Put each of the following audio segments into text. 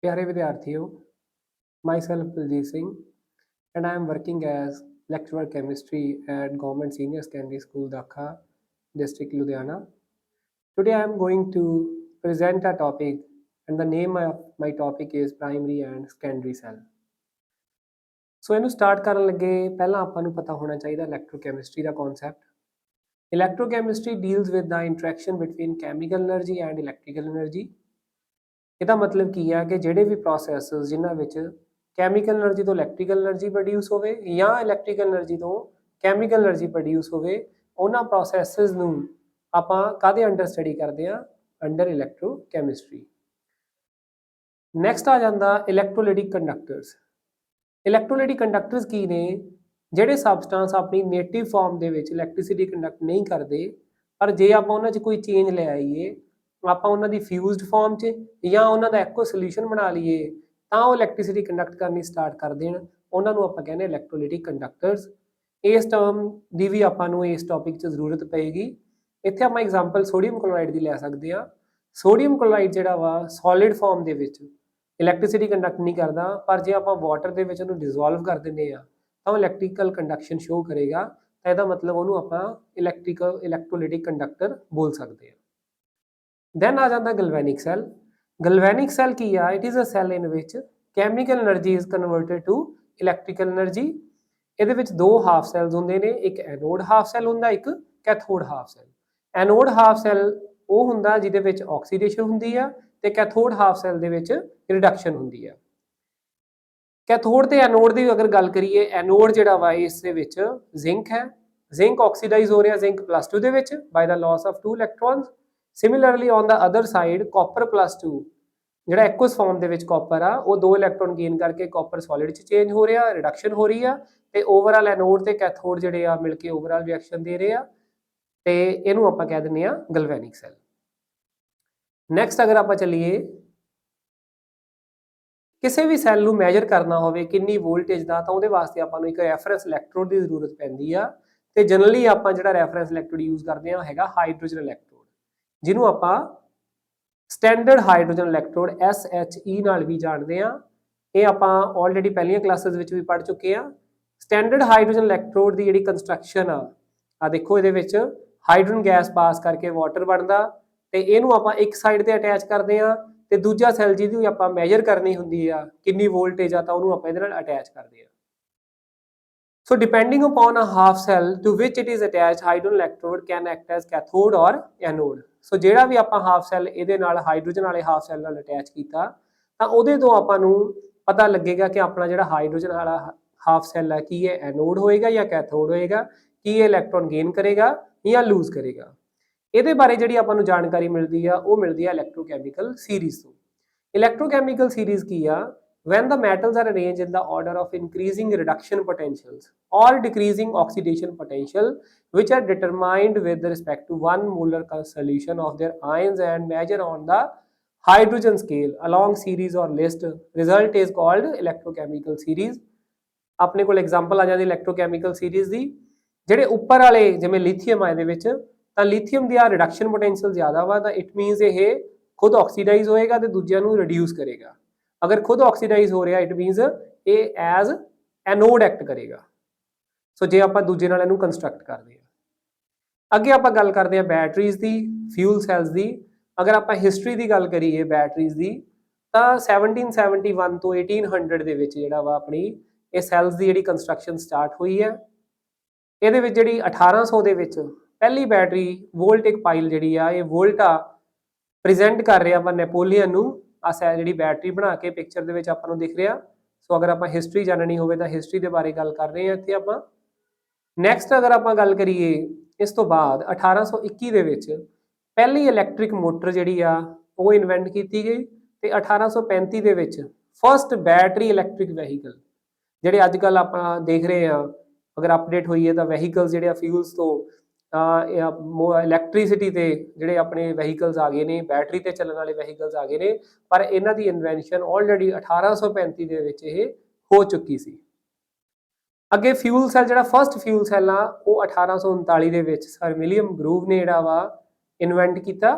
प्यारे विद्यार्थियों, myself Baljit Singh and I am working as lecturer chemistry at Government Senior Secondary School Dakha, District Ludhiana. Today I am going to present a topic and the name of my topic is primary and secondary cell. ਸੋ ਇਹਨੂੰ start ਕਰਨ ਲੱਗੇ ਪਹਿਲਾਂ ਆਪਾਂ ਨੂੰ ਪਤਾ ਹੋਣਾ ਚਾਹੀਦਾ electrochemistry ਦਾ concept. Electrochemistry deals with the interaction between chemical energy and electrical energy. ਇਹਦਾ ਮਤਲਬ ਕੀ ਹੈ ਕਿ ਜਿਹੜੇ ਵੀ ਪ੍ਰੋਸੈਸਸ ਜਿਨ੍ਹਾਂ ਵਿੱਚ ਕੈਮੀਕਲ એનર્ਜੀ ਤੋਂ ਇਲੈਕਟ੍ਰੀਕਲ એનર્ਜੀ ਪ੍ਰੋਡਿਊਸ ਹੋਵੇ ਜਾਂ ਇਲੈਕਟ੍ਰੀਕਲ એનર્ਜੀ ਤੋਂ ਕੈਮੀਕਲ એનર્ਜੀ ਪ੍ਰੋਡਿਊਸ ਹੋਵੇ, ਉਹਨਾਂ ਪ੍ਰੋਸੈਸਸ ਨੂੰ ਆਪਾਂ ਕਾਹਦੇ ਅੰਡਰ ਸਟੱਡੀ ਕਰਦੇ ਹਾਂ? ਅੰਡਰ ਇਲੈਕਟ੍ਰੋਕੈਮਿਸਟਰੀ। ਨੈਕਸਟ ਆ ਜਾਂਦਾ ਇਲੈਕਟ੍ਰੋਲਾਈਟਿਕ ਕੰਡਕਟਰਸ। ਇਲੈਕਟ੍ਰੋਲਾਈਟਿਕ ਕੰਡਕਟਰਸ ਕੀ ਨੇ? ਜਿਹੜੇ ਸਬਸਟੈਂਸ ਆਪਣੀ ਨੇਟਿਵ ਫਾਰਮ ਦੇ ਵਿੱਚ ਇਲੈਕਟ੍ਰਿਸਿਟੀ ਕੰਡਕਟ ਨਹੀਂ ਕਰਦੇ, ਪਰ ਜੇ ਆਪਾਂ ਉਹਨਾਂ 'ਚ ਕੋਈ ਚੇਂਜ ਲੈ ਆਈਏ, ਆਪਾਂ ਉਹਨਾਂ ਦੀ ਫਿਊਜ਼ਡ ਫਾਰਮ 'ਚ ਜਾਂ ਉਹਨਾਂ ਦਾ ਇੱਕੋ ਸੋਲਿਊਸ਼ਨ ਬਣਾ ਲਈਏ ਤਾਂ ਉਹ ਇਲੈਕਟ੍ਰਿਸਿਟੀ ਕੰਡਕਟ ਕਰਨੀ ਸਟਾਰਟ ਕਰ ਦੇਣ, ਉਹਨਾਂ ਨੂੰ ਆਪਾਂ ਕਹਿੰਦੇ ਇਲੈਕਟ੍ਰੋਲਾਈਟਿਕ ਕੰਡਕਟਰਸ। ਇਸ ਟਰਮ ਦੀ ਵੀ ਆਪਾਂ ਨੂੰ ਇਸ ਟੌਪਿਕ 'ਚ ਜ਼ਰੂਰਤ ਪਏਗੀ। ਇੱਥੇ ਆਪਾਂ ਐਗਜ਼ਾਮਪਲ ਸੋਡੀਅਮ ਕਲੋਰਾਈਡ ਦੀ ਲੈ ਸਕਦੇ ਹਾਂ। ਸੋਡੀਅਮ ਕਲੋਰਾਈਡ ਜਿਹੜਾ ਵਾ ਸੋਲਿਡ ਫਾਰਮ ਦੇ ਵਿੱਚ ਇਲੈਕਟ੍ਰਿਸਿਟੀ ਕੰਡਕਟ ਨਹੀਂ ਕਰਦਾ, ਪਰ ਜੇ ਆਪਾਂ ਵਾਟਰ ਦੇ ਵਿੱਚ ਉਹਨੂੰ ਡਿਜ਼ੋਲਵ ਕਰ ਦਿੰਦੇ ਆ ਤਾਂ ਉਹ ਇਲੈਕਟ੍ਰੀਕਲ ਕੰਡਕਸ਼ਨ ਸ਼ੋ ਕਰੇਗਾ, ਤਾਂ ਇਹਦਾ ਮਤਲਬ ਉਹਨੂੰ ਆਪਾਂ ਇਲੈਕਟ੍ਰੋਲਾਈਟਿਕ ਕੰਡਕਟਰ ਬੋਲ ਸਕਦੇ ਹਾਂ। ਦੈਨ ਆ ਜਾਂਦਾ ਗਲਵੈਨਿਕ ਸੈੱਲ। ਗਲਵੈਨਿਕ ਸੈੱਲ ਕੀ ਆ? It is a cell in ਵਿਚ chemical energy is converted to electrical energy. ਇਹਦੇ ਵਿੱਚ ਦੋ ਹਾਫ ਸੈਲਸ ਹੁੰਦੇ ਨੇ, ਇੱਕ ਐਨੋਡ ਹਾਫ ਸੈੱਲ ਹੁੰਦਾ, ਇੱਕ ਕੈਥੋਡ half cell. Anode half cell ਉਹ ਹੁੰਦਾ ਜਿਹਦੇ ਵਿੱਚ ਆਕਸੀਡੇਸ਼ਨ ਹੁੰਦੀ ਆ, ਤੇ ਕੈਥੋਡ ਹਾਫ ਸੈੱਲ ਦੇ ਵਿੱਚ ਰਿਡਕਸ਼ਨ ਹੁੰਦੀ ਆ। ਕੈਥੋਡ ਤੇ ਐਨੋਡ ਦੀ ਅਗਰ ਗੱਲ ਕਰੀਏ, ਐਨੋਡ ਜਿਹੜਾ ਵਾ ਇਸ ਦੇ ਵਿੱਚ ਜ਼ਿੰਕ ਹੈ। ਜ਼ਿੰਕ ਆਕਸੀਡਾਈਜ਼ ਹੋ ਰਿਹਾ ਜ਼ਿੰਕ +2 ਦੇ ਵਿੱਚ by the loss of 2 electrons. Similarly on the other side copper +2 ਜਿਹੜਾ ਐਕੁਅਸ ਫਾਰਮ ਦੇ ਵਿੱਚ ਕਾਪਰ ਆ, ਉਹ 2 ਇਲੈਕਟ੍ਰੋਨ ਗੇਨ ਕਰਕੇ ਕਾਪਰ ਸੋਲਿਡ 'ਚ ਚੇਂਜ ਹੋ ਰਿਹਾ, ਰਿਡਕਸ਼ਨ ਹੋ ਰਹੀ ਆ, ਤੇ ਓਵਰਆਲ ਐਨੋਡ ਤੇ ਕੈਥੋਡ ਜਿਹੜੇ ਆ ਮਿਲ ਕੇ ਓਵਰਆਲ ਰਿਐਕਸ਼ਨ ਦੇ ਰਹੇ ਆ, ਤੇ ਇਹਨੂੰ ਆਪਾਂ ਕਹਿ ਦਿੰਦੇ ਆ ਗਲਵੈਨਿਕ ਸੈੱਲ। ਨੈਕਸਟ ਅਗਰ ਆਪਾਂ ਚੱਲੀਏ, ਕਿਸੇ ਵੀ ਸੈੱਲ ਨੂੰ ਮੈਜਰ ਕਰਨਾ ਹੋਵੇ ਕਿੰਨੀ ਵੋਲਟੇਜ ਦਾ, ਤਾਂ ਉਹਦੇ ਵਾਸਤੇ ਆਪਾਂ ਨੂੰ ਇੱਕ ਰੈਫਰੈਂਸ ਇਲੈਕਟ੍ਰੋਡ ਦੀ ਜ਼ਰੂਰਤ ਪੈਂਦੀ ਆ, ਤੇ ਜਨਰਲੀ ਆਪਾਂ ਜਿਹੜਾ ਰੈਫਰੈਂਸ ਇਲੈਕਟ੍ਰੋਡ ਯੂਜ਼ ਕਰਦੇ ਆ ਹੈਗਾ ਹਾਈਡਰੋਜਨ ਇਲੈਕਟ੍ਰੋਡ, ਜਿਹਨੂੰ ਆਪਾਂ ਸਟੈਂਡਰਡ ਹਾਈਡਰੋਜਨ ਇਲੈਕਟ੍ਰੋਡ SHE ਨਾਲ ਵੀ ਜਾਣਦੇ ਆ। ਇਹ ਆਪਾਂ ਆਲਰੇਡੀ ਪਹਿਲੀਆਂ ਕਲਾਸਿਸ ਵਿੱਚ ਵੀ ਪੜ੍ਹ ਚੁੱਕੇ ਆ। ਸਟੈਂਡਰਡ ਹਾਈਡਰੋਜਨ ਇਲੈਕਟ੍ਰੋਡ ਦੀ ਜਿਹੜੀ ਕੰਸਟਰਕਸ਼ਨ ਆ ਦੇਖੋ, ਇਹਦੇ ਵਿੱਚ ਹਾਈਡਰੋਜਨ ਗੈਸ ਪਾਸ ਕਰਕੇ ਵਾਟਰ ਬਣਦਾ, ਤੇ ਇਹਨੂੰ ਆਪਾਂ ਇੱਕ ਸਾਈਡ ਤੇ ਅਟੈਚ ਕਰਦੇ ਆ, ਤੇ ਦੂਜਾ ਸੈੱਲ ਜਿਹਦੀ ਆਪਾਂ ਮੈਜਰ ਕਰਨੀ ਹੁੰਦੀ ਆ ਕਿੰਨੀ ਵੋਲਟੇਜ ਆ, ਤਾਂ ਉਹਨੂੰ ਆਪਾਂ ਇਹਦੇ ਨਾਲ ਅਟੈਚ ਕਰਦੇ ਆ। So depending upon a half cell to which it is attached, hydrogen electrode can act as cathode or anode. So ਜਿਹੜਾ ਵੀ ਆਪਾਂ ਹਾਫ ਸੈੱਲ ਇਹਦੇ ਨਾਲ ਹਾਈਡਰੋਜਨ ਵਾਲੇ ਹਾਫ ਸੈੱਲ ਨਾਲ ਅਟੈਚ ਕੀਤਾ, ਤਾਂ ਉਹਦੇ ਤੋਂ ਆਪਾਂ ਨੂੰ ਪਤਾ ਲੱਗੇਗਾ ਕਿ ਆਪਣਾ ਜਿਹੜਾ ਹਾਈਡਰੋਜਨ ਵਾਲਾ ਹਾਫ ਸੈੱਲ ਹੈ ਕੀ ਇਹ ਐਨੋਡ ਹੋਏਗਾ ਜਾਂ ਕੈਥੋਡ ਹੋਏਗਾ, ਕੀ ਇਹ ਇਲੈਕਟ੍ਰੋਨ ਗੇਨ ਕਰੇਗਾ ਜਾਂ ਲੂਜ਼ ਕਰੇਗਾ। ਇਹਦੇ ਬਾਰੇ ਜਿਹੜੀ ਆਪਾਂ ਨੂੰ ਜਾਣਕਾਰੀ ਮਿਲਦੀ ਆ ਉਹ ਮਿਲਦੀ ਆ ਇਲੈਕਟ੍ਰੋਕੈਮੀਕਲ ਸੀਰੀਜ਼ ਤੋਂ। ਇਲੈਕਟ੍ਰੋਕੈਮੀਕਲ ਸੀਰੀਜ਼ ਕੀ ਆ? When the metals are arranged in the order of increasing reduction potentials or decreasing oxidation potential, which are determined with respect to 1 molar solution of their ions and measure on the hydrogen scale along series or list, result is called electrochemical series। ਆਪਣੇ ਕੋਲ example ਆ ਜਾਂਦੀ ਇਲੈਕਟ੍ਰੋਕੈਮੀਕਲ series ਦੀ। ਜਿਹੜੇ ਉੱਪਰ ਵਾਲੇ ਜਿਵੇਂ lithium ਆ ਇਹਦੇ ਵਿੱਚ, ਤਾਂ ਲਿਥੀਅਮ ਦੀ ਆ ਰਿਡਕਸ਼ਨ ਪੋਟੈਂਸ਼ੀਅਲ ਜ਼ਿਆਦਾ ਵਾ, ਤਾਂ ਇਟ ਮੀਨਸ ਇਹ ਖੁਦ ਆਕਸੀਡਾਈਜ਼ ਹੋਏਗਾ ਤੇ ਦੂਜਿਆਂ ਨੂੰ ਰਿਡਿਊਸ ਕਰੇਗਾ। ਅਗਰ ਖੁਦ ਆਕਸੀਡਾਈਜ਼ ਹੋ ਰਿਹਾ, ਇਟ ਮੀਨਸ ਇਹ ਐਜ਼ ਐਨੋਡ ਐਕਟ ਕਰੇਗਾ। ਸੋ ਜੇ ਆਪਾਂ ਦੂਜੇ ਨਾਲ ਇਹਨੂੰ ਕੰਸਟਰਕਟ ਕਰਦੇ ਹਾਂ। ਅੱਗੇ ਆਪਾਂ ਗੱਲ ਕਰਦੇ ਹਾਂ ਬੈਟਰੀਜ਼ ਦੀ, ਫਿਊਲ ਸੈਲਸ ਦੀ। ਅਗਰ ਆਪਾਂ ਹਿਸਟਰੀ ਦੀ ਗੱਲ ਕਰੀਏ ਬੈਟਰੀਜ਼ ਦੀ, ਤਾਂ 1771 ਤੋਂ 1800 ਦੇ ਵਿੱਚ ਜਿਹੜਾ ਵਾ ਆਪਣੀ ਇਹ ਸੈਲਸ ਦੀ ਜਿਹੜੀ ਕੰਸਟਰਕਸ਼ਨ ਸਟਾਰਟ ਹੋਈ ਹੈ। ਇਹਦੇ ਵਿੱਚ ਜਿਹੜੀ 1800 ਦੇ ਵਿੱਚ ਪਹਿਲੀ ਬੈਟਰੀ ਵੋਲਟਿਕ ਪਾਈਲ ਜਿਹੜੀ ਆ, ਇਹ ਵੋਲਟਾ ਪ੍ਰੈਜ਼ੈਂਟ ਕਰ ਰਿਹਾ ਵਾ ਨੈਪੋਲੀਅਨ ਨੂੰ। ਆ ਜਿਹੜੀ ਬੈਟਰੀ ਬਣਾ ਕੇ ਪਿਕਚਰ ਦੇ ਵਿੱਚ ਆਪਾਂ ਨੂੰ ਦਿਖ ਰਿਹਾ। ਸੋ ਅਗਰ ਆਪਾਂ ਹਿਸਟਰੀ ਜਾਣਨੀ ਹੋਵੇ ਤਾਂ ਹਿਸਟਰੀ ਦੇ ਬਾਰੇ ਗੱਲ ਕਰ ਰਹੇ ਹਾਂ ਇੱਥੇ ਆਪਾਂ। ਨੈਕਸਟ ਅਗਰ ਆਪਾਂ ਗੱਲ ਕਰੀਏ, ਇਸ ਤੋਂ ਬਾਅਦ 1821 ਦੇ ਵਿੱਚ ਪਹਿਲੀ ਇਲੈਕਟ੍ਰਿਕ ਮੋਟਰ ਜਿਹੜੀ ਆ ਉਹ ਇਨਵੈਂਟ ਕੀਤੀ ਗਈ, ਤੇ 1835 ਦੇ ਵਿੱਚ ਫਸਟ ਬੈਟਰੀ ਇਲੈਕਟ੍ਰਿਕ ਵਹੀਕਲ ਜਿਹੜੇ ਅੱਜ ਕੱਲ੍ਹ ਆਪਾਂ ਦੇਖ ਰਹੇ ਹਾਂ, ਅਗਰ ਅਪਡੇਟ ਹੋਈ ਹੈ ਤਾਂ ਵਹੀਕਲਸ ਜਿਹੜੇ ਆ ਫਿਊਲਸ ਤੋਂ ਇਲੈਕਟ੍ਰੀਸਿਟੀ ਤੇ ਜਿਹੜੇ ਆਪਣੇ ਵਹੀਕਲਸ ਆ ਗਏ ਨੇ, ਬੈਟਰੀ ਤੇ ਚੱਲਣ ਵਾਲੇ ਵਹੀਕਲਸ ਆ ਗਏ ਨੇ, ਪਰ ਇਹਨਾਂ ਦੀ ਇਨਵੈਂਸ਼ਨ ਆਲਰੇਡੀ 1835 ਦੇ ਵਿੱਚ ਇਹ ਹੋ ਚੁੱਕੀ ਸੀ। ਅੱਗੇ ਫਿਊਲ ਸੈੱਲ, ਜਿਹੜਾ ਫਸਟ ਫਿਊਲ ਸੈੱਲ ਆ ਉਹ 1839 ਦੇ ਵਿੱਚ ਸਰ ਵਿਲੀਅਮ ਗਰੂਵ ਨੇ ਜਿਹੜਾ ਵਾ ਇਨਵੈਂਟ ਕੀਤਾ।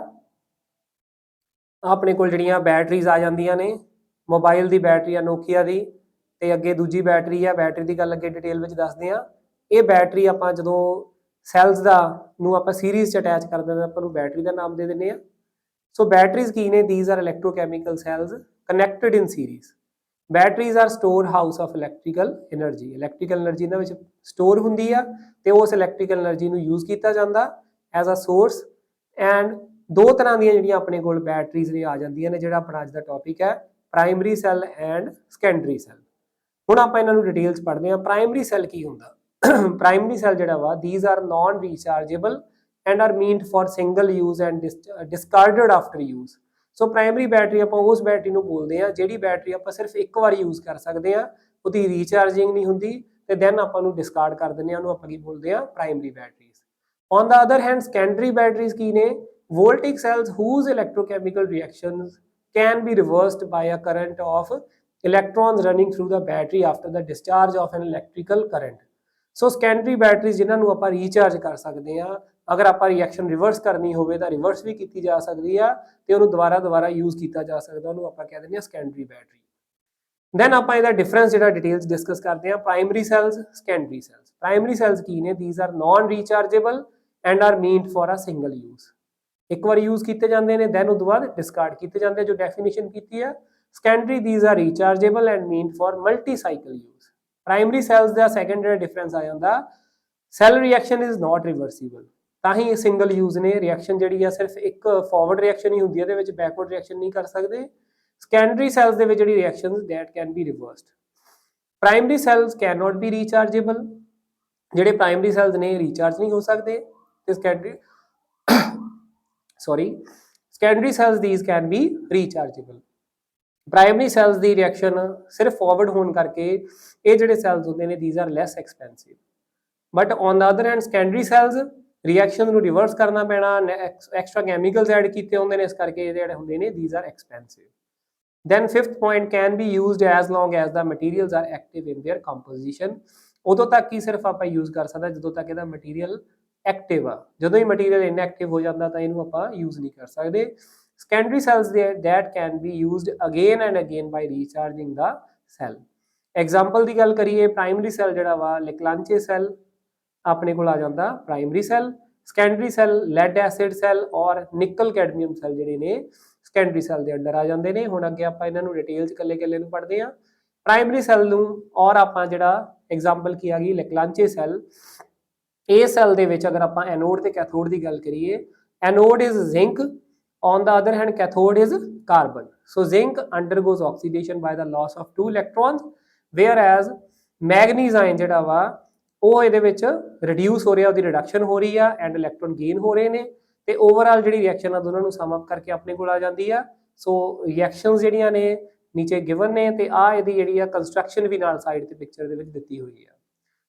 ਆਪਣੇ ਕੋਲ ਜਿਹੜੀਆਂ ਬੈਟਰੀਜ਼ ਆ ਜਾਂਦੀਆਂ ਨੇ, ਮੋਬਾਈਲ ਦੀ ਬੈਟਰੀ ਆ ਨੋਕੀਆ ਦੀ, ਤੇ ਅੱਗੇ ਦੂਜੀ ਬੈਟਰੀ ਆ, ਬੈਟਰੀ ਦੀ ਗੱਲ ਅੱਗੇ ਡਿਟੇਲ ਵਿੱਚ ਦੱਸਦੇ ਆ। ਇਹ ਬੈਟਰੀ ਆਪਾਂ ਜਦੋਂ ਸੈਲਸ ਦਾ ਨੂੰ ਆਪਾਂ ਸੀਰੀਜ਼ 'ਚ ਅਟੈਚ ਕਰ ਦਿੰਦੇ ਆਪਾਂ ਨੂੰ ਬੈਟਰੀ ਦਾ ਨਾਮ ਦੇ ਦਿੰਦੇ ਆ। ਸੋ ਬੈਟਰੀਜ਼ ਕੀ ਨੇ? These are electrochemical cells connected in series. Batteries are storehouse of electrical energy. Electrical energy ਇਹਨਾਂ ਵਿੱਚ ਸਟੋਰ ਹੁੰਦੀ ਆ ਤੇ ਉਸ ਇਲੈਕਟ੍ਰੀਕਲ એનર્ਜੀ ਨੂੰ ਯੂਜ਼ ਕੀਤਾ ਜਾਂਦਾ ਐਜ਼ ਅ ਸੋਰਸ। ਐਂਡ ਦੋ ਤਰ੍ਹਾਂ ਦੀਆਂ ਜਿਹੜੀਆਂ ਆਪਣੇ ਕੋਲ ਬੈਟਰੀਜ਼ ਨੇ ਆ ਜਾਂਦੀਆਂ ਨੇ, ਜਿਹੜਾ ਆਪਣਾ ਅੱਜ ਦਾ ਟੌਪਿਕ ਹੈ primary cell and secondary cell. ਹੁਣ ਆਪਾਂ ਇਹਨਾਂ ਨੂੰ ਡਿਟੇਲ 'ਚ ਪੜ੍ਹਦੇ ਹਾਂ। ਪ੍ਰਾਇਮਰੀ ਸੈੱਲ ਕੀ ਹੁੰਦਾ? ਪ੍ਰਾਇਮਰੀ ਸੈੱਲ ਜਿਹੜਾ ਵਾ these are non rechargeable and are meant for single use and discarded after use. So primary battery ਆਪਾਂ ਉਸ ਬੈਟਰੀ ਨੂੰ ਬੋਲਦੇ ਆ ਜਿਹੜੀ ਬੈਟਰੀ ਆਪਾਂ ਸਿਰਫ ਇੱਕ ਵਾਰ ਯੂਜ਼ ਕਰ ਸਕਦੇ ਆ, ਉਹਦੀ ਰੀਚਾਰਜਿੰਗ ਨਹੀਂ ਹੁੰਦੀ ਤੇ ਦੈਨ ਆਪਾਂ ਨੂੰ ਡਿਸਕਾਰਡ ਕਰ ਦਿੰਦੇ ਆ, ਉਹਨੂੰ ਆਪਾਂ ਕੀ ਬੋਲਦੇ ਆ? Primary batteries. On the other hand secondary batteries ਕੀ ਨੇ? voltaic cells whose electrochemical reactions can be reversed by a current of electrons running through the battery after the discharge of an electrical current। So secondary batteries ਜਿਨ੍ਹਾਂ ਨੂੰ ਆਪਾਂ recharge ਕਰ ਸਕਦੇ ਆ, ਅਗਰ ਆਪਾਂ ਰਿਐਕਸ਼ਨ ਰਿਵਰਸ ਕਰਨੀ ਹੋਵੇ ਤਾਂ ਰਿਵਰਸ ਵੀ ਕੀਤੀ ਜਾ ਸਕਦੀ ਆ ਤੇ ਉਹਨੂੰ ਦੁਬਾਰਾ ਯੂਜ਼ ਕੀਤਾ ਜਾ ਸਕਦਾ, ਉਹਨੂੰ ਆਪਾਂ ਕਹਿ ਦਿੰਦੇ ਆ ਸੈਕੰਡਰੀ ਬੈਟਰੀ। ਦੈਨ ਆਪਾਂ ਇਹਦਾ ਡਿਫਰੈਂਸ ਜਿਹੜਾ ਡਿਟੇਲਸ ਡਿਸਕਸ ਕਰਦੇ ਆ, primary cells, secondary cells. Primary cells ਕੀ ਨੇ? These are non rechargeable and are meant for a single use. ਇੱਕ ਵਾਰ ਯੂਜ਼ ਕੀਤੇ ਜਾਂਦੇ ਨੇ, ਦੈਨ ਉਦੋਂ ਬਾਅਦ ਡਿਸਕਾਰਡ ਕੀਤੇ ਜਾਂਦੇ, ਜੋ ਡੈਫੀਨੇਸ਼ਨ ਕੀਤੀ ਆ। Secondary these are rechargeable and meant for multi cycle use. Primary cells ਦਾ ਸੈਕੰਡ ਜਿਹੜਾ ਡਿਫਰੈਂਸ ਆ ਜਾਂਦਾ, cell reaction is not reversible. ਤਾਂ ਹੀ ਸਿੰਗਲ ਯੂਜ਼ ਨੇ, ਰਿਐਕਸ਼ਨ ਜਿਹੜੀ ਆ ਸਿਰਫ ਇੱਕ ਫਾਰਵਰਡ ਰਿਐਕਸ਼ਨ ਹੀ ਹੁੰਦੀ ਹੈ, ਇਹਦੇ ਵਿੱਚ ਬੈਕਵਰਡ ਰਿਐਕਸ਼ਨ ਨਹੀਂ ਕਰ ਸਕਦੇ। ਸੈਕੰਡਰੀ ਸੈਲਸ ਦੇ ਵਿੱਚ ਜਿਹੜੀ reactions that can be reversed. Primary cells can not be rechargeable. ਜਿਹੜੇ ਪ੍ਰਾਇਮਰੀ ਸੈਲਸ ਨੇ ਰੀਚਾਰਜ ਨਹੀਂ ਹੋ ਸਕਦੇ ਤੇ secondary cells these can be rechargeable। Primary cells ਦੀ ਰਿਐਕਸ਼ਨ ਸਿਰਫ ਫਾਰਵਰਡ ਹੋਣ ਕਰਕੇ ਇਹ ਜਿਹੜੇ ਸੈਲਸ ਹੁੰਦੇ ਨੇ these are less expensive, but on the other hand secondary cells reaction ਨੂੰ ਰਿਵਰਸ ਕਰਨਾ ਪੈਣਾ, ਐਕਸਟਰਾ ਕੈਮੀਕਲਸ ਐਡ ਕੀਤੇ ਹੁੰਦੇ ਨੇ, ਇਸ ਕਰਕੇ ਇਹ ਜਿਹੜੇ ਹੁੰਦੇ ਨੇ these are expensive। then fifth point can be used as long as the materials are active in their composition। ਉਦੋਂ ਤੱਕ ਹੀ ਸਿਰਫ ਆਪਾਂ ਯੂਜ਼ ਕਰ ਸਕਦੇ ਜਦੋਂ ਤੱਕ ਇਹਦਾ ਮਟੀਰੀਅਲ ਐਕਟਿਵ ਆ। ਜਦੋਂ ਹੀ ਮਟੀਰੀਅਲ ਇਨਐਕਟਿਵ ਹੋ ਜਾਂਦਾ ਤਾਂ ਇਹਨੂੰ ਆਪਾਂ ਯੂਜ਼ ਨਹੀਂ ਕਰ ਸਕਦੇ। Secondary cells that can be used again and again by recharging the cell। Example ਦੀ ਗੱਲ ਕਰੀਏ, ਪ੍ਰਾਇਮਰੀ ਸੈਲ ਜਿਹੜਾ ਵਾ ਲੈਕਲਾਂਚੇ ਸੈਲ ਆਪਣੇ ਕੋਲ ਆ ਜਾਂਦਾ primary cell. Secondary cell lead acid cell ਔਰ ਨਿਕਲ ਕੈਡਮੀਅਮ ਸੈਲ ਜਿਹੜੇ ਨੇ ਸੈਕੰਡਰੀ ਸੈਲ ਦੇ ਅੰਡਰ ਆ ਜਾਂਦੇ ਨੇ। ਹੁਣ ਅੱਗੇ ਆਪਾਂ ਇਹਨਾਂ ਨੂੰ ਡਿਟੇਲ 'ਚ ਇਕੱਲੇ ਨੂੰ ਪੜ੍ਹਦੇ ਹਾਂ। ਪ੍ਰਾਇਮਰੀ ਸੈਲ ਨੂੰ ਔਰ ਆਪਾਂ ਜਿਹੜਾ ਐਗਜ਼ਾਮਪਲ ਕੀ ਆ ਗਈ ਲੈਕਲਾਂਚੇ ਸੈਲ। ਇਹ ਸੈਲ ਦੇ ਵਿੱਚ ਅਗਰ ਆਪਾਂ ਐਨੋਡ ਤੇ ਕੈਥੋਡ ਦੀ ਗੱਲ ਕਰੀਏ, anode is zinc, on the other hand cathode is carbon। so zinc undergoes oxidation by the loss of 2 electrons, whereas manganese ion ਜਿਹੜਾ ਵਾ ਉਹ ਇਹਦੇ ਵਿੱਚ ਰਿਡਿਊਸ ਹੋ ਰਿਹਾ, ਉਹਦੀ ਰਿਡਕਸ਼ਨ ਹੋ ਰਹੀ ਆ ਐਂਡ ਇਲੈਕਟ੍ਰੋਨ ਗੇਨ ਹੋ ਰਹੇ ਨੇ ਤੇ ਓਵਰਆਲ ਜਿਹੜੀ ਰਿਐਕਸ਼ਨ ਆ ਦੋਨਾਂ ਨੂੰ ਸਮ ਅਪ ਕਰਕੇ ਆਪਣੇ ਕੋਲ ਆ ਜਾਂਦੀ ਆ। ਸੋ ਰਿਐਕਸ਼ਨਸ ਜਿਹੜੀਆਂ ਨੇ ਨੀਚੇ ਗਿਵਨ ਨੇ ਤੇ ਆ ਇਹਦੀ ਜਿਹੜੀ ਆ ਕੰਸਟਰਕਸ਼ਨ ਵੀ ਨਾਲ ਸਾਈਡ ਤੇ ਪਿਕਚਰ ਦੇ ਵਿੱਚ ਦਿੱਤੀ ਹੋਈ ਆ।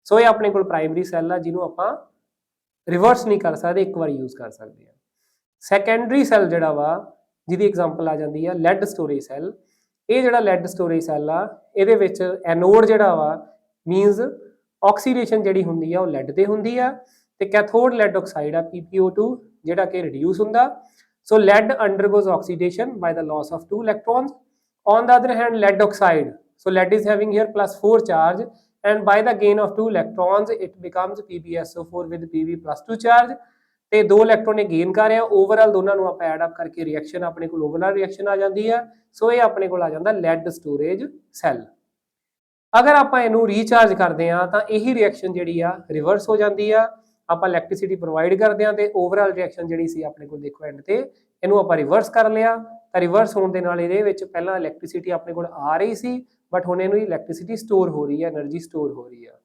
ਸੋ ਇਹ ਆਪਣੇ ਕੋਲ ਪ੍ਰਾਇਮਰੀ ਸੈੱਲ ਆ ਜਿਹਨੂੰ ਆਪਾਂ ਰਿਵਰਸ ਨਹੀਂ ਕਰ ਸਕਦੇ, ਇੱਕ ਵਾਰ ਯੂਜ਼ ਕਰ ਸਕਦੇ ਆ। ਸੈਕੰਡਰੀ ਸੈੱਲ ਜਿਹੜਾ ਵਾ ਜਿਹਦੀ ਐਗਜ਼ਾਮਪਲ ਆ ਜਾਂਦੀ ਆ ਲੈਡ ਸਟੋਰੇਜ ਸੈੱਲ। ਇਹ ਜਿਹੜਾ ਲੈਡ ਸਟੋਰੇਜ ਸੈੱਲ ਆ ਇਹਦੇ ਵਿੱਚ ਐਨੋਡ ਜਿਹੜਾ ਵਾ ਮੀਨਸ ਆਕਸੀਡੇਸ਼ਨ ਜਿਹੜੀ ਹੁੰਦੀ ਆ ਉਹ ਲੈਡ ਤੇ ਹੁੰਦੀ ਆ ਤੇ ਕੈਥੋਡ ਲੈਡ ਆਕਸਾਈਡ ਆ PPO2 ਜਿਹੜਾ ਕਿ ਰਿਡਿਊਸ ਹੁੰਦਾ। So lead undergoes oxidation by the loss of 2 electrons। on the other hand lead oxide, so lead is having here +4 charge and by the gain of 2 electrons it becomes PbSO4 with Pb +2 charge ਤੇ 2 electron ਨੇ gain ਕਰ ਰਿਹਾ, overall ਦੋਨਾਂ ਨੂੰ ਆਪਾਂ add up ਕਰਕੇ reaction ਆਪਣੇ ਕੋਲ ਓਵਰਆਲ ਰਿਐਕਸ਼ਨ ਆ ਜਾਂਦੀ ਆ। ਸੋ ਇਹ ਆਪਣੇ ਕੋਲ ਆ ਜਾਂਦਾ ਲੈਡ ਸਟੋਰੇਜ ਸੈੱਲ। ਅਗਰ ਆਪਾਂ ਇਹਨੂੰ ਰੀਚਾਰਜ ਕਰਦੇ ਆ ਤਾਂ ਇਹੀ ਰਿਐਕਸ਼ਨ ਜਿਹੜੀ ਆ ਰਿਵਰਸ ਹੋ ਜਾਂਦੀ ਆ। ਆਪਾਂ ਇਲੈਕਟ੍ਰਿਸਿਟੀ ਪ੍ਰੋਵਾਈਡ ਕਰਦੇ ਆ ਤੇ ਓਵਰਆਲ ਰਿਐਕਸ਼ਨ ਜਿਹੜੀ ਸੀ ਆਪਣੇ ਕੋਲ ਦੇਖੋ ਐਂਡ ਤੇ ਇਹਨੂੰ ਆਪਾਂ ਰਿਵਰਸ ਕਰ ਲਿਆ ਤਾਂ ਰਿਵਰਸ ਹੋਣ ਦੇ ਨਾਲ ਇਹਦੇ ਵਿੱਚ ਪਹਿਲਾਂ ਇਲੈਕਟ੍ਰਿਸਿਟੀ ਆਪਣੇ ਕੋਲ ਆ ਰਹੀ ਸੀ ਬਟ ਹੁਣ ਇਹਨੂੰ ਇਲੈਕਟ੍ਰਿਸਿਟੀ ਸਟੋਰ ਹੋ ਰਹੀ ਹੈ, એનર્ਜੀ ਸਟੋਰ ਹੋ ਰਹੀ ਆ।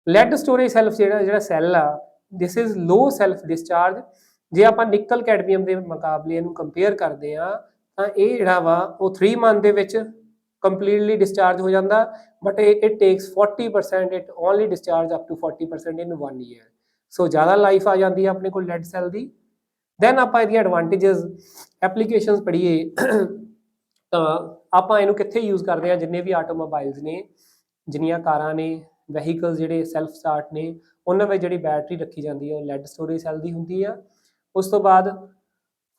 ਲੈਡ ਸਟੋਰੇਜ ਸੈੱਲ ਜਿਹੜਾ ਸੈੱਲ ਆ this is low self discharge। ਜੇ ਆਪਾਂ ਨਿਕਲ ਕੈਡਮੀਅਮ ਦੇ ਮੁਕਾਬਲੇ ਇਹਨੂੰ ਕੰਪੇਅਰ ਕਰਦੇ ਆ ਤਾਂ ਇਹ ਜਿਹੜਾ ਵਾ ਉਹ 3 ਮੰਥ ਦੇ ਵਿੱਚ ਕੰਪਲੀਟਲੀ ਡਿਸਚਾਰਜ ਹੋ ਜਾਂਦਾ but it takes 40%, it only discharge up to 40% in 1 year। ਸੋ ਜ਼ਿਆਦਾ ਲਾਈਫ ਆ ਜਾਂਦੀ ਹੈ ਆਪਣੇ ਕੋਲ ਲੈਡ ਸੈੱਲ ਦੀ। ਦੈਨ ਆਪਾਂ ਇਹਦੀਆਂ ਐਡਵਾਂਟੇਜਸ ਐਪਲੀਕੇਸ਼ਨਸ ਪੜ੍ਹੀਏ ਤਾਂ ਆਪਾਂ ਇਹਨੂੰ ਕਿੱਥੇ ਯੂਜ਼ ਕਰਦੇ ਆ? ਜਿੰਨੇ ਵੀ ਆਟੋਮੋਬਾਈਲਸ ਨੇ, ਜਿੰਨੀਆਂ ਕਾਰਾਂ ਨੇ, ਵਹੀਕਲਸ ਜਿਹੜੇ ਸੈਲਫ ਸਟਾਰਟ ਨੇ, ਉਹਨਾਂ ਵਿੱਚ ਜਿਹੜੀ ਬੈਟਰੀ ਰੱਖੀ ਜਾਂਦੀ ਹੈ ਉਹ ਲੈਡ ਸਟੋਰੇਜ ਸੈੱਲ ਦੀ ਹੁੰਦੀ ਆ। ਉਸ ਤੋਂ ਬਾਅਦ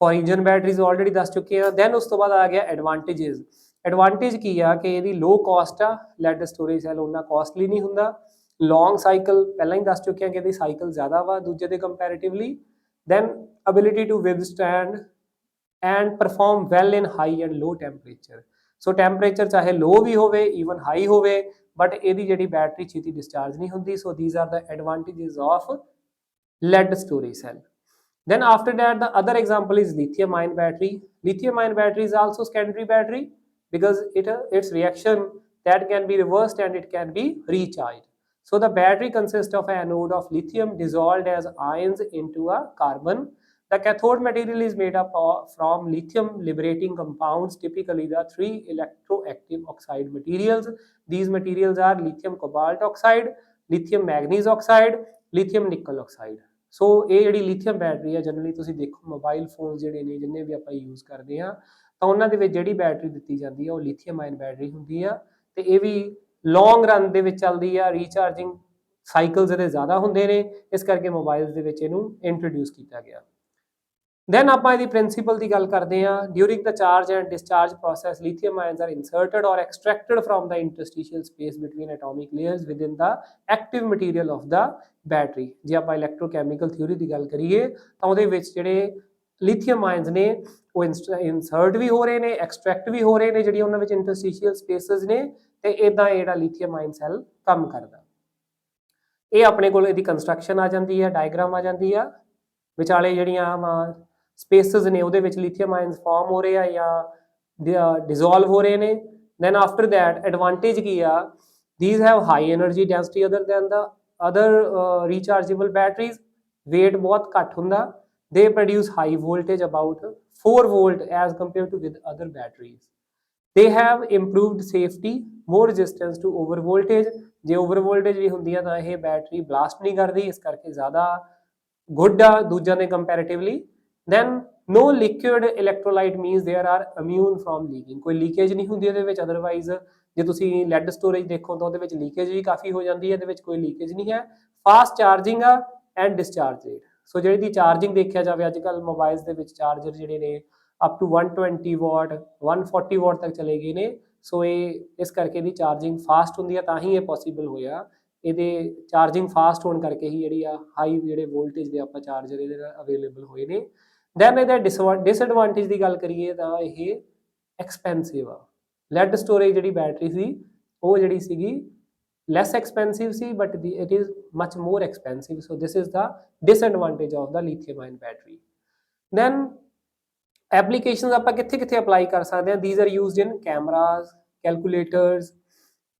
ਫॉर ਇੰਜਨ ਬੈਟਰੀਜ਼ ਆਲਰੇਡੀ ਦੱਸ ਚੁੱਕੇ ਆ। ਦੈਨ ਉਸ ਤੋਂ ਬਾਅਦ ਆ ਗਿਆ ਐਡਵਾਂਟੇਜਸ। ਐਡਵਾਂਟੇਜ ਕੀ ਆ ਕਿ ਇਹਦੀ ਲੋ ਕਾਸਟ ਆ, ਲੈਡ ਸਟੋਰੇਜ ਸੈੱਲ ਉਹਨਾਂ ਕਾਸਟਲੀ ਨਹੀਂ ਹੁੰਦਾ, ਲੌਂਗ ਸਾਈਕਲ ਪਹਿਲਾਂ ਹੀ ਦੱਸ ਚੁੱਕੇ ਹਾਂ ਕਿ ਇਹਦੀ ਸਾਈਕਲ ਜ਼ਿਆਦਾ ਵਾ ਦੂਜੇ ਦੇ comparatively, then ability to withstand and perform well in high and low temperature. So temperature ਚਾਹੇ ਲੋ ਵੀ ਹੋਵੇ ਈਵਨ ਹਾਈ ਹੋਵੇ, ਬਟ ਇਹਦੀ ਜਿਹੜੀ ਬੈਟਰੀ ਛੇਤੀ ਡਿਸਚਾਰਜ ਨਹੀਂ ਹੁੰਦੀ। So these are the advantages of lead storage cell. Then after that, the other example is lithium ion battery. Lithium ion battery is also secondary battery because its reaction that can be reversed and it can be recharged. So the battery consists of an anode of lithium dissolved as ions into a carbon. The cathode material is made up from lithium liberating compounds, typically the three electroactive oxide materials. These materials are lithium cobalt oxide, lithium manganese oxide, lithium nickel oxide. ਸੋ ਇਹ ਜਿਹੜੀ lithium battery ਆ, generally ਤੁਸੀਂ ਦੇਖੋ mobile phone ਜਿਹੜੇ ਨੇ ਜਿੰਨੇ ਵੀ ਆਪਾਂ use ਕਰਦੇ ਆ ਤਾਂ ਉਹਨਾਂ ਦੇ ਵਿੱਚ ਜਿਹੜੀ ਬੈਟਰੀ ਦਿੱਤੀ ਜਾਂਦੀ ਆ ਉਹ ਲਿਥੀਅਮ ਆਇਨ ਬੈਟਰੀ ਹੁੰਦੀ ਆ, ਤੇ ਇਹ ਵੀ ਲੌਂਗ ਰਨ ਦੇ ਵਿੱਚ ਚੱਲਦੀ ਆ, ਰੀਚਾਰਜਿੰਗ ਸਾਈਕਲਸ ਇਹਦੇ ਜ਼ਿਆਦਾ ਹੁੰਦੇ ਨੇ, ਇਸ ਕਰਕੇ ਮੋਬਾਈਲਸ ਦੇ ਵਿੱਚ ਇਹਨੂੰ ਇੰਟਰੋਡਿਊਸ ਕੀਤਾ ਗਿਆ। ਦੈਨ ਆਪਾਂ ਇਹਦੀ ਪ੍ਰਿੰਸੀਪਲ ਦੀ ਗੱਲ ਕਰਦੇ ਹਾਂ। During the charge and discharge process lithium ions are inserted or extracted from the interstitial space between atomic layers within the active material of the battery. ਜੇ ਆਪਾਂ ਇਲੈਕਟ੍ਰੋਕੈਮੀਕਲ ਥਿਊਰੀ ਦੀ ਗੱਲ ਕਰੀਏ ਤਾਂ ਉਹਦੇ ਵਿੱਚ ਜਿਹੜੇ ਲਿਥੀਅਮ ਆਇਨਸ ਨੇ ਉਹ ਇਨਸਰਟ ਵੀ ਹੋ ਰਹੇ ਨੇ, ਐਕਸਟ੍ਰੈਕਟ ਵੀ ਹੋ ਰਹੇ ਨੇ ਜਿਹੜੀਆਂ ਉਹਨਾਂ ਵਿੱਚ ਇੰਟਰਸਟੀਸ਼ੀਅਲ ਸਪੇਸਿਸ ਨੇ, ਤੇ ਇਦਾਂ ਜਿਹੜਾ ਲਿਥੀਅਮ ਆਇਨ ਸੈੱਲ ਕੰਮ ਕਰਦਾ। ਇਹ ਆਪਣੇ ਕੋਲ ਇਹਦੀ ਕੰਸਟਰਕਸ਼ਨ ਆ ਜਾਂਦੀ ਹੈ, ਡਾਇਗਰਾਮ ਆ ਜਾਂਦੀ ਆ, ਵਿਚਾਲੇ ਜਿਹੜੀਆਂ ਸਪੇਸਿਸ ਨੇ ਉਹਦੇ ਵਿੱਚ ਲਿਥੀਅਮ ਆਇਨਸ ਫਾਰਮ ਹੋ ਰਹੇ ਆ ਜਾਂ ਡਿਸੋਲਵ ਹੋ ਰਹੇ ਨੇ। ਦੈਨ ਆਫਟਰ ਦੈਟ ਐਡਵਾਂਟੇਜ ਕੀ ਆ, these have high energy density other than the other rechargeable batteries, weight ਬਹੁਤ ਘੱਟ ਹੁੰਦਾ, they produce high voltage about 4 volt as compared to with other batteries, they have improved safety, more resistance to over voltage, ਜੇ over voltage ਵੀ ਹੁੰਦੀ ਆ ਤਾਂ ਇਹ battery blast ਨਹੀਂ ਕਰਦੀ, ਇਸ ਕਰਕੇ ਜ਼ਿਆਦਾ ਗੁੱਡ ਆ ਦੂਜਿਆਂ ਦੇ comparatively. then no liquid electrolyte means there are immune from leaking, ਕੋਈ ਲੀਕੇਜ ਨਹੀਂ ਹੁੰਦੀ ਇਹਦੇ ਵਿੱਚ। ਅਦਰਵਾਈਜ਼ ਜੇ ਤੁਸੀਂ ਲੈਡ ਸਟੋਰੇਜ ਦੇਖੋ ਤਾਂ ਉਹਦੇ ਵਿੱਚ ਲੀਕੇਜ ਵੀ ਕਾਫੀ ਹੋ ਜਾਂਦੀ ਹੈ, ਇਹਦੇ ਵਿੱਚ ਕੋਈ ਲੀਕੇਜ ਨਹੀਂ ਹੈ। ਫਾਸਟ ਚਾਰਜਿੰਗ ਆ ਐਂਡ ਡਿਸਚਾਰਜ ਰੇਟ, ਸੋ ਜਿਹੜੀ ਦੀ ਚਾਰਜਿੰਗ ਦੇਖਿਆ ਜਾਵੇ ਅੱਜ ਕੱਲ੍ਹ ਮੋਬਾਈਲਸ ਦੇ ਵਿੱਚ ਚਾਰਜਰ ਜਿਹੜੇ ਨੇ ਅਪ ਟੂ 120 ਵਾਟ 140 ਵਾਟ ਤੱਕ ਚਲੇ ਗਏ ਨੇ। ਸੋ ਇਹ ਇਸ ਕਰਕੇ ਇਹਦੀ ਚਾਰਜਿੰਗ ਫਾਸਟ ਹੁੰਦੀ ਆ, ਤਾਂ ਹੀ ਇਹ ਪੋਸੀਬਲ ਹੋਇਆ। ਇਹਦੇ ਚਾਰਜਿੰਗ ਫਾਸਟ ਹੋਣ ਕਰਕੇ ਹੀ ਜਿਹੜੀ ਆ ਹਾਈ ਜਿਹੜੇ ਵੋਲਟੇਜ ਦੇ ਆਪਾਂ ਚਾਰਜਰ ਇਹਦੇ ਨਾਲ ਅਵੇਲੇਬਲ ਹੋਏ ਨੇ। ਦੈਨ ਇਹਦਾ ਡਿਸਐਡਵਾਂਟੇਜ ਦੀ ਗੱਲ ਕਰੀਏ ਤਾਂ ਇਹ ਐਕਸਪੈਂਸਿਵ ਆ। ਲੈਡ ਸਟੋਰੇਜ ਜਿਹੜੀ ਬੈਟਰੀ ਸੀ ਉਹ ਜਿਹੜੀ ਸੀਗੀ ਲੈਸ ਐਕਸਪੈਂਸਿਵ ਸੀ, but it is much more expensive, so this is the disadvantage of the lithium ion battery. Then applications ਆਪਾਂ ਕਿੱਥੇ ਕਿੱਥੇ ਅਪਲਾਈ ਕਰ ਸਕਦੇ ਹਾਂ। These are used in cameras, calculators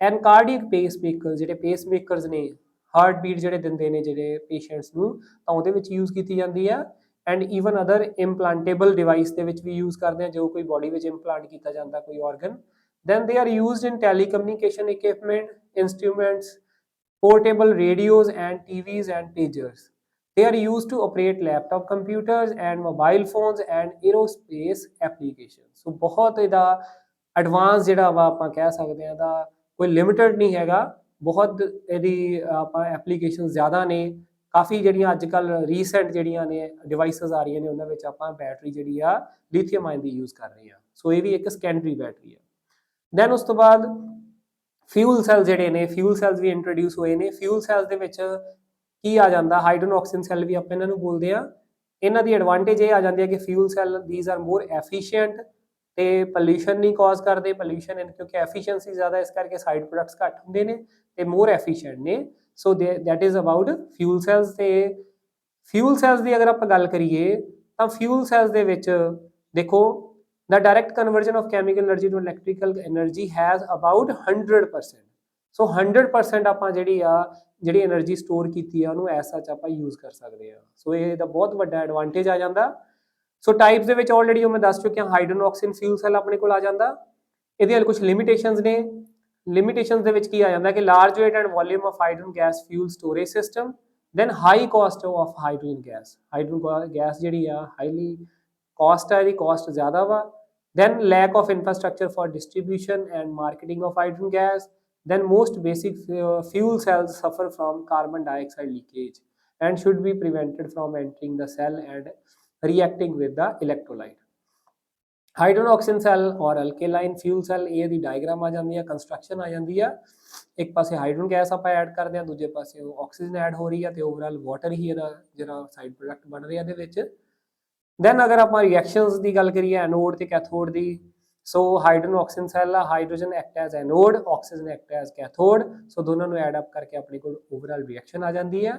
and cardiac pacemakers, ਜਿਹੜੇ ਪੇਸਮੇਕਰਸ ਨੇ heart beat ਜਿਹੜੇ ਦਿੰਦੇ ਨੇ ਜਿਹੜੇ ਪੇਸ਼ੈਂਟਸ ਨੂੰ, ਤਾਂ ਉਹਦੇ ਵਿੱਚ ਯੂਜ਼ ਕੀਤੀ ਜਾਂਦੀ ਆ। ਐਂਡ ਈਵਨ ਅਦਰ ਇੰਪਲਾਂਟੇਬਲ ਡਿਵਾਈਸ ਦੇ ਵਿੱਚ ਵੀ ਯੂਜ਼ ਕਰਦੇ ਆ, ਜੋ ਕੋਈ ਬੋਡੀ ਵਿੱਚ ਇੰਪਲਾਂਟ ਕੀਤਾ ਜਾਂਦਾ ਕੋਈ organ. then they are used in telecommunication equipment, instruments, portable radios and TVs and pagers. They are used to operate laptop computers and mobile phones and aerospace applications. So ਬਹੁਤ ਇਹਦਾ advance ਜਿਹੜਾ ਵਾ ਆਪਾਂ ਕਹਿ ਸਕਦੇ ਹਾਂ ਦਾ ਕੋਈ ਲਿਮਿਟਡ ਨਹੀਂ ਹੈਗਾ, ਬਹੁਤ ਇਹਦੀ ਆਪਾਂ ਐਪਲੀਕੇਸ਼ਨ ਜ਼ਿਆਦਾ ਨੇ। ਕਾਫੀ ਜਿਹੜੀਆਂ ਅੱਜ ਕੱਲ੍ਹ ਰੀਸੈਂਟ ਜਿਹੜੀਆਂ ਨੇ ਡਿਵਾਈਸਿਸ ਆ ਰਹੀਆਂ ਨੇ ਉਹਨਾਂ ਵਿੱਚ ਆਪਾਂ ਬੈਟਰੀ ਜਿਹੜੀ ਆ ਲਿਥੀਅਮ ਆਇਨ ਦੀ ਯੂਜ਼ ਕਰ ਰਹੇ ਹਾਂ। ਸੋ ਇਹ ਵੀ ਇੱਕ ਸੈਕੰਡਰੀ ਬੈਟਰੀ ਆ। ਦੈਨ ਉਸ ਤੋਂ ਬਾਅਦ ਫਿਊਲ ਸੈਲ ਜਿਹੜੇ ਨੇ, ਫਿਊਲ ਸੈਲਸ ਵੀ ਇੰਟਰੋਡਿਊਸ ਹੋਏ ਨੇ। ਫਿਊਲ ਸੈਲਸ ਦੇ ਵਿੱਚ ਕੀ ਆ ਜਾਂਦਾ, ਹਾਈਡਰੋਜਨ ਆਕਸੀਜਨ ਸੈੱਲ ਵੀ ਆਪਾਂ ਇਹਨਾਂ ਨੂੰ ਬੋਲਦੇ ਆ। ਇਹਨਾਂ ਦੀ ਐਡਵਾਂਟੇਜ ਇਹ ਆ ਜਾਂਦੀ ਹੈ ਕਿ fuel cell these are more efficient ਤੇ ਪੋਲਿਊਸ਼ਨ ਨਹੀਂ ਕਾਜ਼ ਕਰਦੇ। ਪੋਲਿਊਸ਼ਨ ਕਿਉਂਕਿ ਐਫੀਸ਼ੀਐਂਸੀ ਜ਼ਿਆਦਾ, ਇਸ ਕਰਕੇ ਸਾਈਡ ਪ੍ਰੋਡਕਟਸ ਘੱਟ ਹੁੰਦੇ ਨੇ ਤੇ ਮੋਰ ਐਫੀਸ਼ੀਐਂਟ ਨੇ। So that is about fuel cells. ਤੇ ਫਿਊਲ ਸੈਲਸ ਦੀ ਅਗਰ ਆਪਾਂ ਗੱਲ ਕਰੀਏ ਤਾਂ ਫਿਊਲ ਸੈਲਸ ਦੇ ਵਿੱਚ ਦੇਖੋ the direct conversion of chemical energy to electrical energy has about 100%. so 100% ਆਪਾਂ ਜਿਹੜੀ એનર્ਜੀ ਸਟੋਰ ਕੀਤੀ ਆ ਉਹਨੂੰ ਐਸ ਸੱਚ ਆਪਾਂ ਯੂਜ਼ ਕਰ ਸਕਦੇ ਆ। ਸੋ ਇਹ ਦਾ ਬਹੁਤ ਵੱਡਾ ਐਡਵਾਂਟੇਜ ਆ ਜਾਂਦਾ। ਸੋ ਟਾਈਪਸ ਦੇ ਵਿੱਚ ਆਲਰੇਡੀ ਮੈਂ ਦੱਸ ਚੁੱਕਿਆ, ਹਾਈਡਰੋਜਨ ਆਕਸੀਜਨ ਫਿਊਲ ਸੈਲ ਆਪਣੇ ਕੋਲ ਆ ਜਾਂਦਾ। ਇਹਦੇ ਕੁਝ ਲਿਮਿਟੇਸ਼ਨਸ ਨੇ। ਲਿਮਿਟੇਸ਼ਨਸ ਦੇ ਵਿੱਚ ਕੀ ਆ ਜਾਂਦਾ ਕਿ large weight and volume of hydrogen gas fuel storage system, then high cost of hydrogen gas. Hydrogen gas ਜਿਹੜੀ ਆ ਹਾਈਲੀ ਕਾਸਟ ਆ, ਇਹਦੀ ਕਾਸਟ ਜ਼ਿਆਦਾ ਵਾ। then lack of infrastructure for distribution and marketing of hydrogen gas. then most basic fuel cells suffer from carbon dioxide leakage and should be prevented from entering the cell and reacting with the electrolyte. Hydrogen oxygen cell ਔਰ ਅਲਕੇਲਾਈਨ fuel cell, ਇਹ ਦੀ diagram ਆ ਜਾਂਦੀ ਹੈ, construction ਆ ਜਾਂਦੀ ਆ। ਇੱਕ ਪਾਸੇ ਹਾਈਡਰੋਜਨ ਗੈਸ ਆਪਾਂ ਐਡ ਕਰਦੇ ਹਾਂ, ਦੂਜੇ ਪਾਸੇ ਉਹ ਆਕਸੀਜਨ ਐਡ ਹੋ ਰਹੀ ਹੈ ਤੇ ਓਵਰਆਲ ਵਾਟਰ ਹੀ ਇਹਦਾ ਜਿਹੜਾ ਸਾਈਡ ਪ੍ਰੋਡਕਟ ਬਣ ਰਿਹਾ ਇਹਦੇ ਵਿੱਚ। ਦੈਨ ਅਗਰ ਆਪਾਂ ਰਿਐਕਸ਼ਨਸ ਦੀ ਗੱਲ ਕਰੀਏ ਐਨੋਡ ਤੇ ਕੈਥੋਡ ਦੀ, ਸੋ ਹਾਈਡਰੋਜਨ ਆਕਸੀਜਨ ਸੈੱਲ ਆ, hydrogen act as anode, oxygen act as cathode, so ਦੋਨਾਂ ਨੂੰ ਐਡ ਅਪ ਕਰਕੇ ਆਪਣੇ ਕੋਲ ਓਵਰਆਲ ਰਿਐਕਸ਼ਨ ਆ ਜਾਂਦੀ ਹੈ।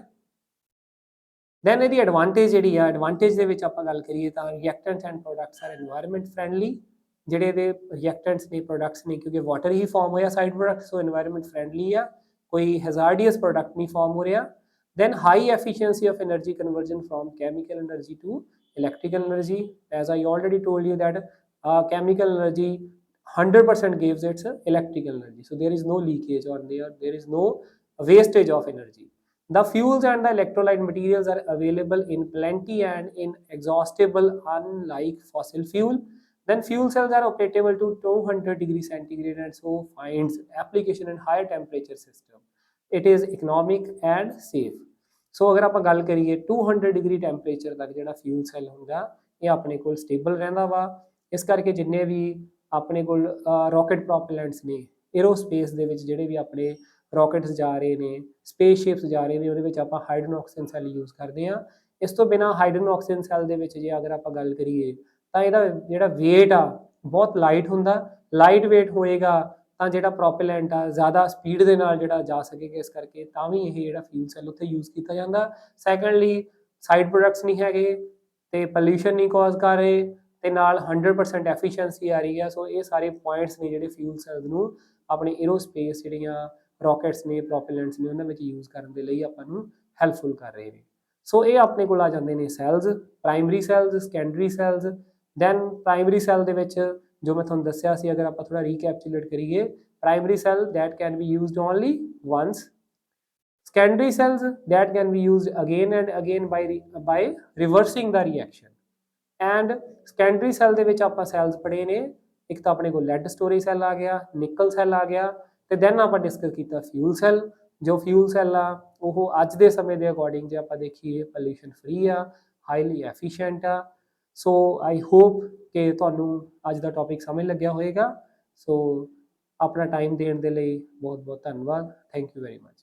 ਦੈਨ ਇਹਦੀ ਐਡਵਾਂਟੇਜ ਜਿਹੜੀ ਆ, ਐਡਵਾਂਟੇਜ ਦੇ ਵਿੱਚ ਆਪਾਂ ਗੱਲ ਕਰੀਏ ਤਾਂ reactants and products are environment friendly, ਜਿਹੜੇ ਇਹਦੇ ਰਿਐਕਟੈਂਟਸ ਨੇ ਪ੍ਰੋਡਕਟਸ ਨੇ ਕਿਉਂਕਿ ਵਾਟਰ ਹੀ ਫਾਰਮ ਹੋਇਆ side product, so environment friendly ਆ, ਕੋਈ ਹੈਜ਼ਾਰਡੀਅਸ ਪ੍ਰੋਡਕਟ ਨਹੀਂ ਫਾਰਮ ਹੋ ਰਿਹਾ। Then high efficiency of energy conversion from chemical energy to electrical energy, as I already told you that chemical energy 100% gives its electrical energy, so there is no leakage or there is no wastage of energy. The fuels and the electrolyte materials are available in plenty and inexhaustible, unlike fossil fuel. Then fuel cells are operable to 200 degrees centigrade and so finds application in higher temperature system. It is economic and safe. ਸੋ ਅਗਰ ਆਪਾਂ ਗੱਲ ਕਰੀਏ 200 degree temperature ਤੱਕ ਜਿਹੜਾ fuel cell ਹੁੰਦਾ ਇਹ ਆਪਣੇ ਕੋਲ ਸਟੇਬਲ ਰਹਿੰਦਾ ਵਾ। ਇਸ ਕਰਕੇ ਜਿੰਨੇ ਵੀ ਆਪਣੇ ਕੋਲ ਰੌਕਟ ਪ੍ਰੋਪੈਲੈਂਟਸ ਨੇ ਏਰੋਸਪੇਸ ਦੇ ਵਿੱਚ, ਜਿਹੜੇ ਵੀ ਆਪਣੇ ਰੌਕਟਸ ਜਾ ਰਹੇ ਨੇ, ਸਪੇਸਸ਼ਿਪਸ ਜਾ ਰਹੇ ਨੇ, ਉਹਦੇ ਵਿੱਚ ਆਪਾਂ ਹਾਈਡਰੋਜਨ ਆਕਸੀਜਨ ਸੈੱਲ ਯੂਜ਼ ਕਰਦੇ ਹਾਂ। ਇਸ ਤੋਂ ਬਿਨਾਂ ਹਾਈਡਰੋਜਨ ਆਕਸੀਜਨ ਸੈੱਲ ਦੇ ਵਿੱਚ ਜੇ ਅਗਰ ਆਪਾਂ ਗੱਲ ਕਰੀਏ ਤਾਂ ਇਹਦਾ ਜਿਹੜਾ ਵੇਟ ਆ ਬਹੁਤ ਲਾਈਟ ਹੁੰਦਾ, ਲਾਈਟ ਵੇਟ ਹੋਏਗਾ ਤਾਂ ਜਿਹੜਾ ਪ੍ਰੋਪੈਲੈਂਟ ਆ ਜ਼ਿਆਦਾ ਸਪੀਡ ਦੇ ਨਾਲ ਜਿਹੜਾ ਜਾ ਸਕੇਗਾ, ਇਸ ਕਰਕੇ ਤਾਂ ਵੀ ਇਹ ਜਿਹੜਾ ਫਿਊਲ ਸੈੱਲ ਉੱਥੇ ਯੂਜ਼ ਕੀਤਾ ਜਾਂਦਾ। ਸੈਕੰਡਲੀ ਸਾਈਡ ਪ੍ਰੋਡਕਟਸ ਨਹੀਂ ਹੈਗੇ ਤੇ ਪੋਲਿਊਸ਼ਨ ਨਹੀਂ ਕਾਜ਼ ਕਰ ਰਹੇ ਤੇ ਨਾਲ 100% ਐਫੀਸ਼ੀਐਂਸੀ ਆ ਰਹੀ ਆ। ਸੋ ਇਹ ਸਾਰੇ ਪੁਆਇੰਟਸ ਨੇ ਜਿਹੜੇ ਫਿਊਲ ਸੈੱਲ ਨੂੰ ਆਪਣੇ ਏਰੋਸਪੇਸ ਜਿਹੜੀਆਂ ਰੌਕਟਸ ਨੇ, ਪ੍ਰੋਪੈਲੈਂਟਸ ਨੇ, ਉਹਨਾਂ ਵਿੱਚ ਯੂਜ਼ ਕਰਨ ਦੇ ਲਈ ਆਪਾਂ ਨੂੰ ਹੈਲਪਫੁਲ ਕਰ ਰਹੇ ਨੇ। ਸੋ ਇਹ ਆਪਣੇ ਕੋਲ ਆ ਜਾਂਦੇ ਨੇ cells, primary cells, secondary cells. Then primary cell ਦੇ ਵਿੱਚ ਜੋ ਮੈਂ ਤੁਹਾਨੂੰ ਦੱਸਿਆ ਸੀ, ਅਗਰ ਆਪਾਂ ਥੋੜਾ ਰੀਕੈਪਚੁਲੇਟ ਕਰੀਏ, primary cell that can be used only once, secondary cells that can be used again and again by reversing the reaction, and secondary cell ਦੇ ਵਿੱਚ ਆਪਾਂ cells ਪੜ੍ਹੇ ਨੇ, ਇੱਕ ਤਾਂ ਆਪਣੇ ਕੋਲ ਲੈਡ ਸਟੋਰੇਜ ਸੈੱਲ ਆ ਗਿਆ, ਨਿਕਲ ਸੈੱਲ ਆ ਗਿਆ, ਤੇ ਦੈਨ ਆਪਾਂ ਡਿਸਕਸ ਕੀਤਾ ਫਿਊਲ ਸੈੱਲ। ਜੋ ਫਿਊਲ ਸੈੱਲ ਆ ਉਹ ਅੱਜ ਦੇ ਸਮੇਂ ਦੇ ਅਕੋਰਡਿੰਗ ਜੇ ਆਪਾਂ ਦੇਖੀਏ ਪੋਲਿਊਸ਼ਨ ਫ੍ਰੀ ਆ, ਹਾਈਲੀ ਐਫੀਸ਼ੀਐਂਟ ਆ। ਸੋ ਆਈ ਹੋਪ ਕਿ ਤੁਹਾਨੂੰ ਅੱਜ ਦਾ ਟੌਪਿਕ ਸਮਝ ਲੱਗਿਆ ਹੋਏਗਾ। ਸੋ ਆਪਣਾ ਟਾਈਮ ਦੇਣ ਦੇ ਲਈ ਬਹੁਤ ਬਹੁਤ ਧੰਨਵਾਦ। Thank you very much.